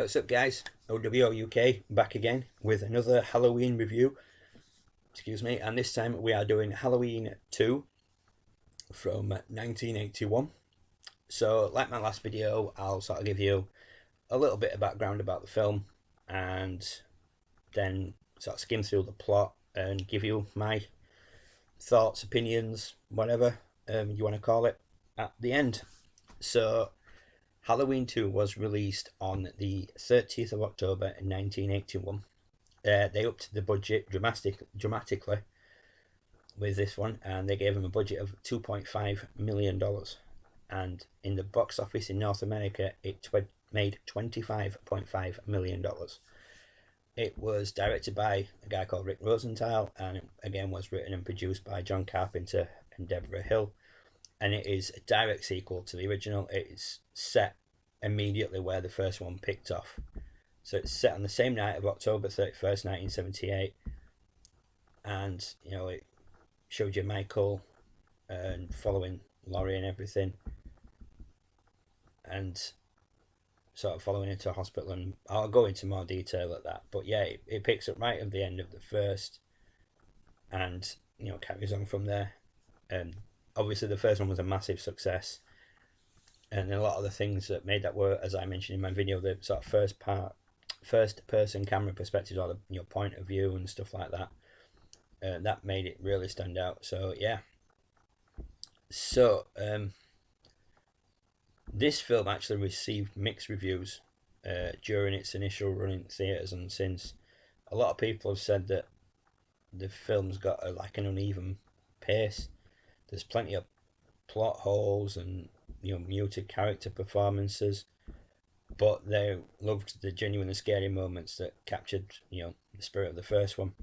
What's up guys, OWO UK back again with another Halloween review, excuse me, and this time we are doing Halloween 2 from 1981. So like my last video, I'll sort of give you a little bit of background about the film and then sort of skim through the plot and give you my thoughts, opinions, whatever you want to call it at the end. So Halloween 2 was released on the 30th of October in 1981. They upped the budget dramatically with this one, and they gave them a budget of $2.5 million. And in the box office in North America, it made $25.5 million. It was directed by a guy called Rick Rosenthal, and it again was written and produced by John Carpenter and Deborah Hill. And it is a direct sequel to the original. It's set immediately where the first one picked off. So it's set on the same night of October 31st, 1978. And, you know, it showed you Michael and following Laurie and everything. And sort of following into hospital. And I'll go into more detail at that. But yeah, it picks up right at the end of the first. And, you know, carries on from there. Obviously the first one was a massive success, and a lot of the things that made that were, as I mentioned in my video, the sort of first person camera perspective, or the point of view and stuff like that, that made it really stand out. So yeah, so this film actually received mixed reviews during its initial run in theaters, and since a lot of people have said that the film's got like an uneven pace. There's plenty of plot holes and, you know, muted character performances, but they loved the genuinely scary moments that captured, you know, the spirit of the first one.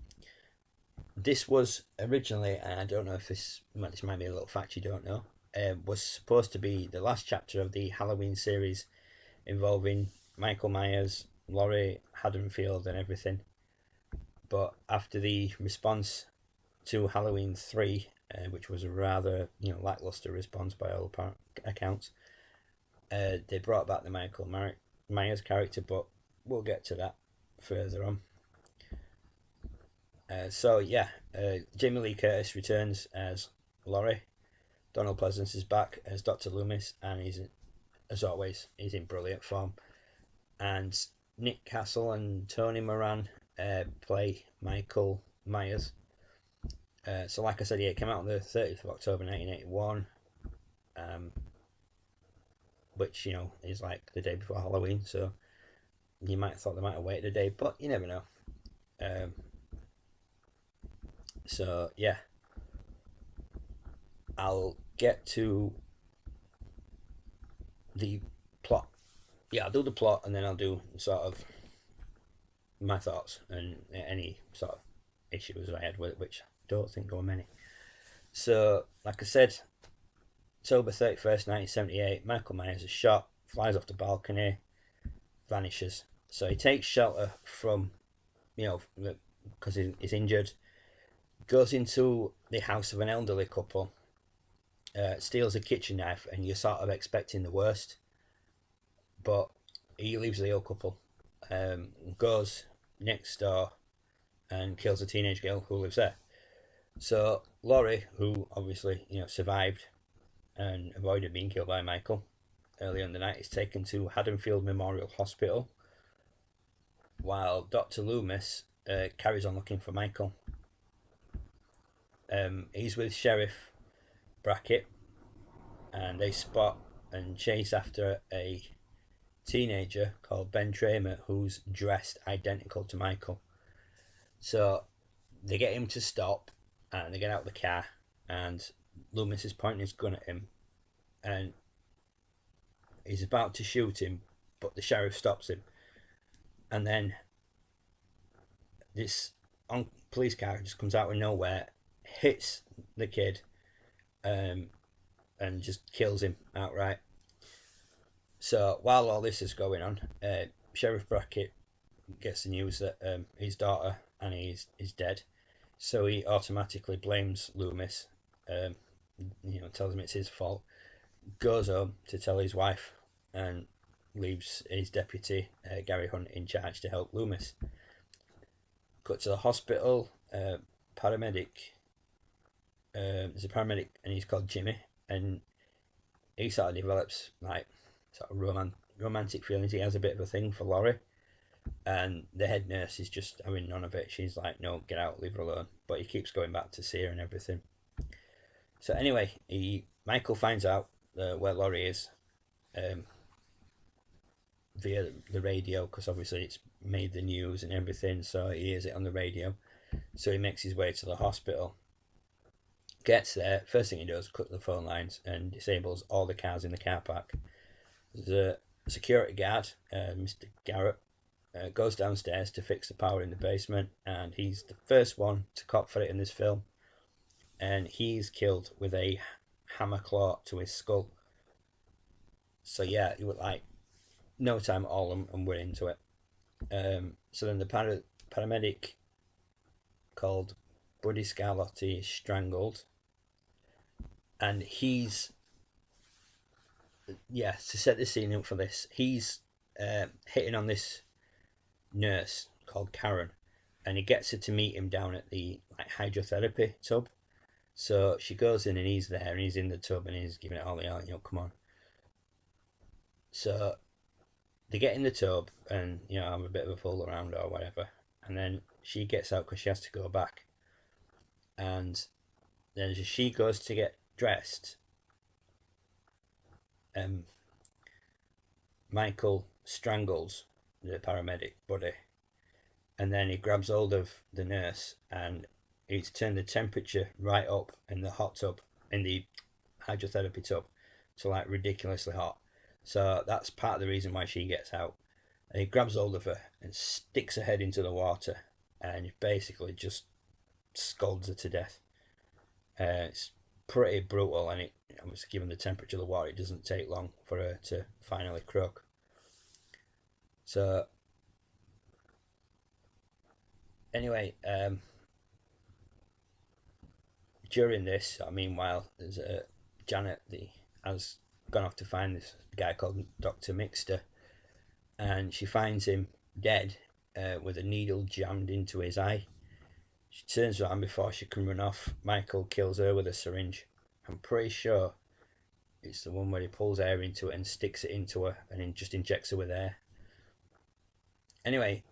This was originally, and I don't know if this might be a little fact you don't know, was supposed to be the last chapter of the Halloween series involving Michael Myers, Laurie Haddonfield and everything. But after the response to Halloween 3, which was a rather, you know, lackluster response by all accounts, they brought back the Michael Myers character, but we'll get to that further on. So yeah, Jamie Lee Curtis returns as Laurie. Donald Pleasence is back as Dr. Loomis, and he's, as always, he's in brilliant form. And Nick Castle and Tony Moran play Michael Myers. So like I said, yeah, it came out on the 30th of October 1981, which, you know, is like the day before Halloween, so you might have thought they might have waited a day, but you never know. So yeah, I'll get to the plot. Yeah, I'll do the plot, and then I'll do sort of my thoughts and any sort of issues I had with it, which don't think there were many. So like I said, October 31st 1978, Michael Myers is shot, flies off the balcony, vanishes. So he takes shelter from, you know, because he's injured, goes into the house of an elderly couple, steals a kitchen knife, and you're sort of expecting the worst, but he leaves the old couple, goes next door and kills a teenage girl who lives there. So Laurie, who obviously, you know, survived and avoided being killed by Michael earlier in the night, is taken to Haddonfield Memorial Hospital, while Dr. Loomis carries on looking for Michael. He's with Sheriff Brackett, and they spot and chase after a teenager called Ben Tramer, who's dressed identical to Michael. So they get him to stop, and they get out of the car, and Loomis is pointing his gun at him, and he's about to shoot him, but the sheriff stops him. And then this police car just comes out of nowhere, hits the kid, and just kills him outright. So while all this is going on, Sheriff Brackett gets the news that his daughter Annie is dead. So he automatically blames Loomis, you know, tells him it's his fault, goes home to tell his wife, and leaves his deputy, Gary Hunt, in charge to help Loomis. Cut to the hospital. Paramedic. There's a paramedic, and he's called Jimmy, and he sort of develops like sort of romantic feelings. He has a bit of a thing for Laurie, and the head nurse is just having none of it. She's like, no, get out, leave her alone. But he keeps going back to see her and everything. So anyway, Michael finds out where Laurie is via the radio, because obviously it's made the news and everything, so he hears it on the radio. So he makes his way to the hospital. Gets there, first thing he does, cut the phone lines and disables all the cars in the car park. The security guard, Mr. Garrett, goes downstairs to fix the power in the basement, and he's the first one to cop for it in this film. And he's killed with a hammer claw to his skull. So yeah, it was like no time at all, and we're into it. So then the paramedic called Buddy Scarlotti is strangled, and he's, yeah, to set the scene up for this, he's hitting on this nurse called Karen, and he gets her to meet him down at the like hydrotherapy tub. So she goes in, and he's there, and he's in the tub, and he's giving it all the out, come on. So they get in the tub and have a bit of a fool around or whatever, and then she gets out because she has to go back. And then as she goes to get dressed, Michael strangles the paramedic Buddy, and then he grabs hold of the nurse, and he's turned the temperature right up in the hot tub, in the hydrotherapy tub, to like ridiculously hot. So that's part of the reason why she gets out. And he grabs hold of her and sticks her head into the water, and basically just scalds her to death. It's pretty brutal, and obviously given the temperature of the water, it doesn't take long for her to finally croak. So anyway, during this, meanwhile, there's Janet has gone off to find this guy called Dr. Mixter, and she finds him dead with a needle jammed into his eye. She turns around before she can run off. Michael kills her with a syringe. I'm pretty sure it's the one where he pulls air into it and sticks it into her, and then just injects her with air. Anyway,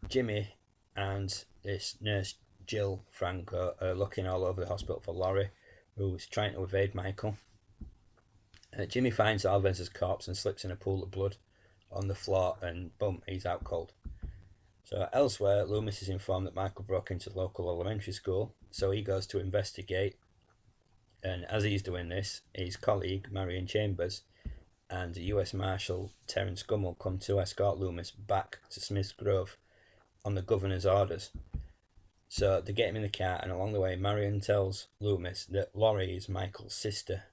Jimmy and this nurse Jill Franco are looking all over the hospital for Laurie, who's trying to evade Michael. Jimmy finds Alvenz's corpse and slips in a pool of blood on the floor, and boom, he's out cold. So elsewhere, Loomis is informed that Michael broke into the local elementary school, so he goes to investigate. And as he's doing this, his colleague Marion Chambers and US Marshal Terence Gummel come to escort Loomis back to Smith's Grove on the governor's orders. So they get him in the car, and along the way, Marion tells Loomis that Laurie is Michael's sister,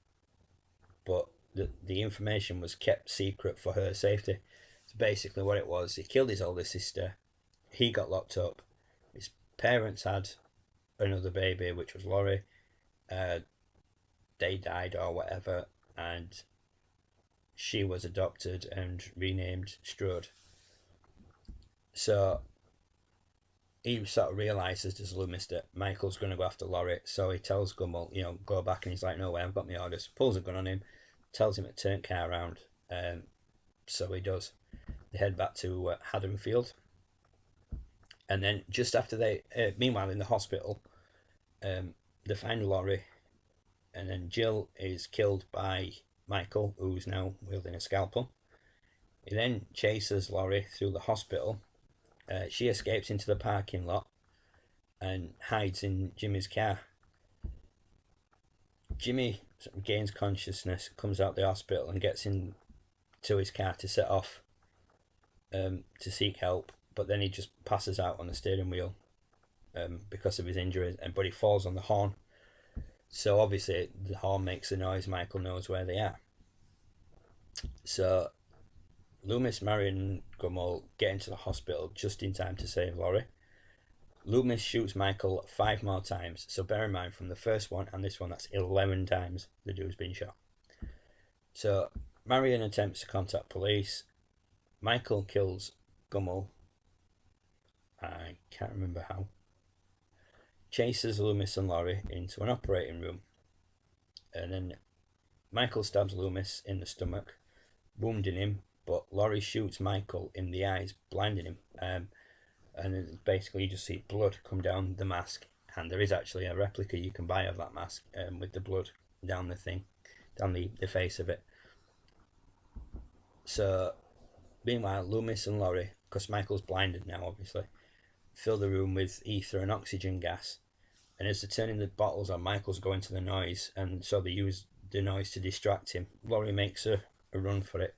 but the information was kept secret for her safety. So basically what it was, he killed his older sister, he got locked up, his parents had another baby, which was Laurie, they died or whatever, and she was adopted and renamed Strode. So he sort of realises as Loomis that Michael's going to go after Laurie, so he tells Gummel, go back, and he's like, no way, I've got my orders. Pulls a gun on him, tells him to turn car around, so he does. They head back to Haddonfield, and then just after meanwhile in the hospital, they find Laurie, and then Jill is killed by Michael, who's now wielding a scalpel. He then chases Laurie through the hospital. She escapes into the parking lot and hides in Jimmy's car. Jimmy gains consciousness, comes out the hospital, and gets into his car to set off to seek help, but then he just passes out on the steering wheel because of his injuries, but he falls on the horn. So obviously the horn makes the noise, Michael knows where they are. So Loomis, Marion and Gummel get into the hospital just in time to save Laurie. Loomis shoots Michael 5 more times, so bear in mind from the first one and this one, that's 11 times the dude's been shot. So Marion attempts to contact police. Michael kills Gummel. I can't remember how. Chases Loomis and Laurie into an operating room. And then Michael stabs Loomis in the stomach, wounding him, but Laurie shoots Michael in the eyes, blinding him. And then basically you just see blood come down the mask. And there is actually a replica you can buy of that mask with the blood down the thing, down the face of it. So, meanwhile, Loomis and Laurie, because Michael's blinded now, obviously, fill the room with ether and oxygen gas. And as they're turning the bottles on, Michael's going to the noise, and so they use the noise to distract him. Laurie makes a run for it.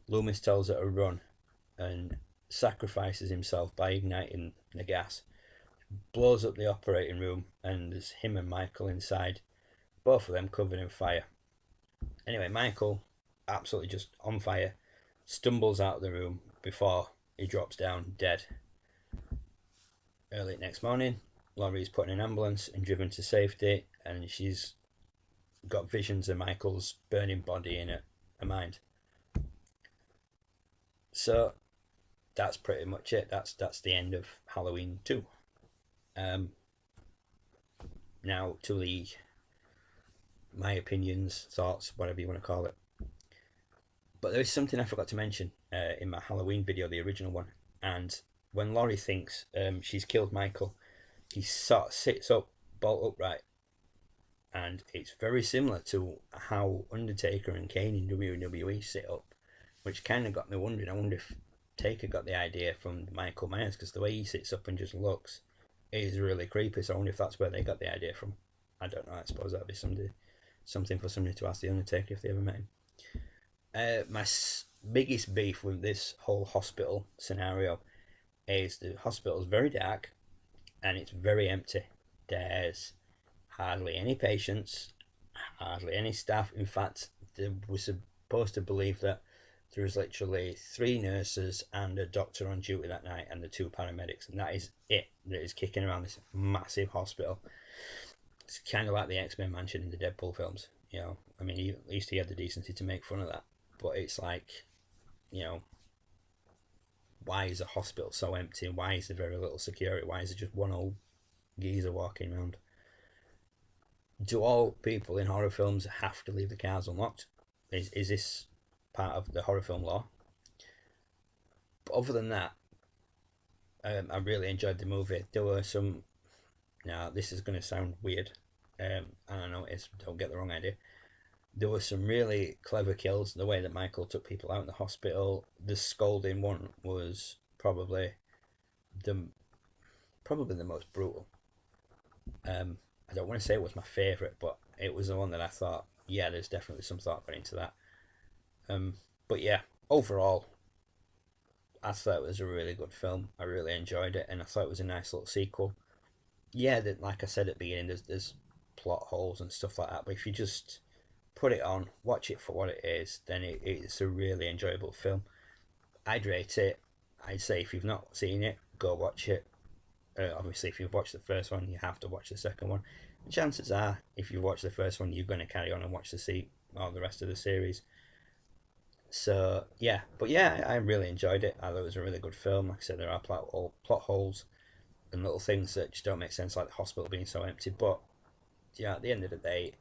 Loomis tells her to run and sacrifices himself by igniting the gas. Blows up the operating room, and there's him and Michael inside, both of them covered in fire. Anyway, Michael, absolutely just on fire, stumbles out of the room before he drops down dead. Early next morning, Laurie's put in an ambulance and driven to safety, and she's got visions of Michael's burning body in her mind. So that's pretty much it. That's the end of Halloween 2. Now to my opinions, thoughts, whatever you want to call it. But there is something I forgot to mention in my Halloween video, the original one. And when Laurie thinks she's killed Michael, he sort of sits up, bolt upright. And it's very similar to how Undertaker and Kane in WWE sit up, which kind of got me wondering. I wonder if Taker got the idea from Michael Myers, because the way he sits up and just looks is really creepy. So I wonder if that's where they got the idea from. I don't know. I suppose that'd be something for somebody to ask the Undertaker if they ever met him. My biggest beef with this whole hospital scenario is the hospital's very dark and it's very empty. There's hardly any patients, hardly any staff. In fact, they were supposed to believe that there was literally 3 nurses and a doctor on duty that night and the 2 paramedics, and that is it. That is kicking around this massive hospital. It's kind of like the X-Men mansion in the Deadpool films, you know. I mean, at least he had the decency to make fun of that. But it's like, you know, why is a hospital so empty? Why is there very little security? Why is it just one old geezer walking around? Do all people in horror films have to leave the cars unlocked? Is this part of the horror film law? But other than that, I really enjoyed the movie. There were some... Now, this is going to sound weird. I don't know, don't get the wrong idea. There were some really clever kills. The way that Michael took people out in the hospital. The scolding one was probably the most brutal. I don't want to say it was my favourite, but it was the one that I thought, yeah, there's definitely some thought going into that. But yeah, overall, I thought it was a really good film. I really enjoyed it, and I thought it was a nice little sequel. Yeah, that, like I said at the beginning, there's plot holes and stuff like that, but if you just put it on, watch it for what it is, then it's a really enjoyable film. I'd rate it. I'd say if you've not seen it, go watch it. Obviously, if you've watched the first one, you have to watch the second one. And chances are, if you watch the first one, you're going to carry on and watch the rest of the series. So yeah, but yeah, I really enjoyed it. I thought it was a really good film. Like I said, there are plot holes and little things that just don't make sense, like the hospital being so empty. But yeah, at the end of the day,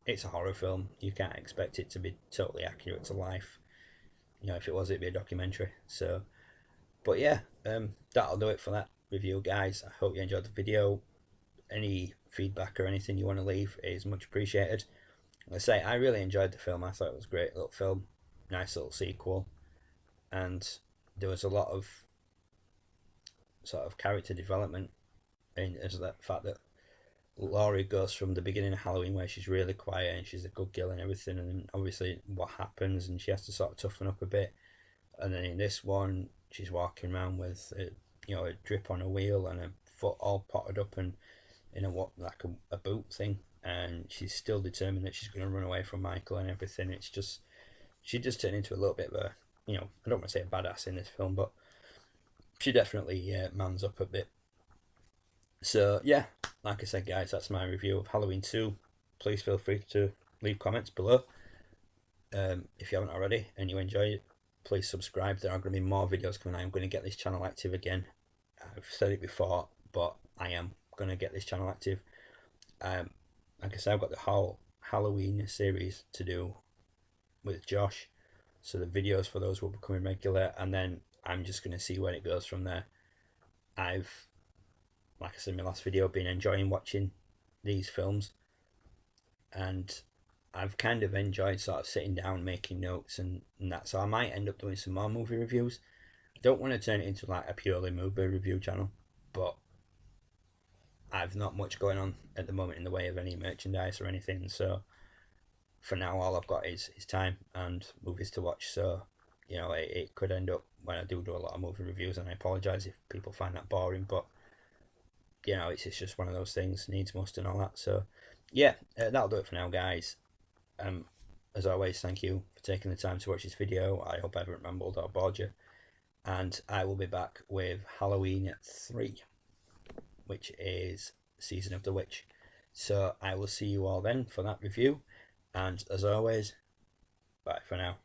it's a horror film. You can't expect it to be totally accurate to life. You know, if it was, it'd be a documentary. So, but yeah, that'll do it for that review, guys. I hope you enjoyed the video. Any feedback or anything you want to leave is much appreciated. Let's say I really enjoyed the film. I thought it was a great little film, nice little sequel, and there was a lot of sort of character development in as the fact that Laurie goes from the beginning of Halloween where she's really quiet and she's a good girl and everything, and then obviously what happens and she has to sort of toughen up a bit, and then in this one she's walking around with a drip on a wheel and a foot all potted up and in a boot thing, and she's still determined that she's going to run away from Michael and everything. It's just, she just turned into a little bit of a, I don't want to say a badass in this film, but she definitely mans up a bit. So yeah, like I said, guys, that's my review of Halloween 2. Please feel free to leave comments below. If you haven't already and you enjoy it, please subscribe. There are going to be more videos coming. I'm going to get this channel active again. I've said it before, but I am going to get this channel active. Like I said, I've got the whole Halloween series to do with Josh, so the videos for those will be coming regular, and then I'm just going to see where it goes from there. I've, like I said in my last video, been enjoying watching these films, and I've kind of enjoyed sort of sitting down making notes and that, so I might end up doing some more movie reviews. I don't want to turn it into like a purely movie review channel, but I've not much going on at the moment in the way of any merchandise or anything, so for now all I've got is time and movies to watch. So you know, it could end up when I do a lot of movie reviews, and I apologise if people find that boring, but you know, it's just one of those things, needs must and all that. So yeah, that'll do it for now, guys. As always, thank you for taking the time to watch this video. I hope I haven't rambled or bored you, and I will be back with Halloween 3, which is Season of the Witch. So I will see you all then for that review, and as always, bye for now.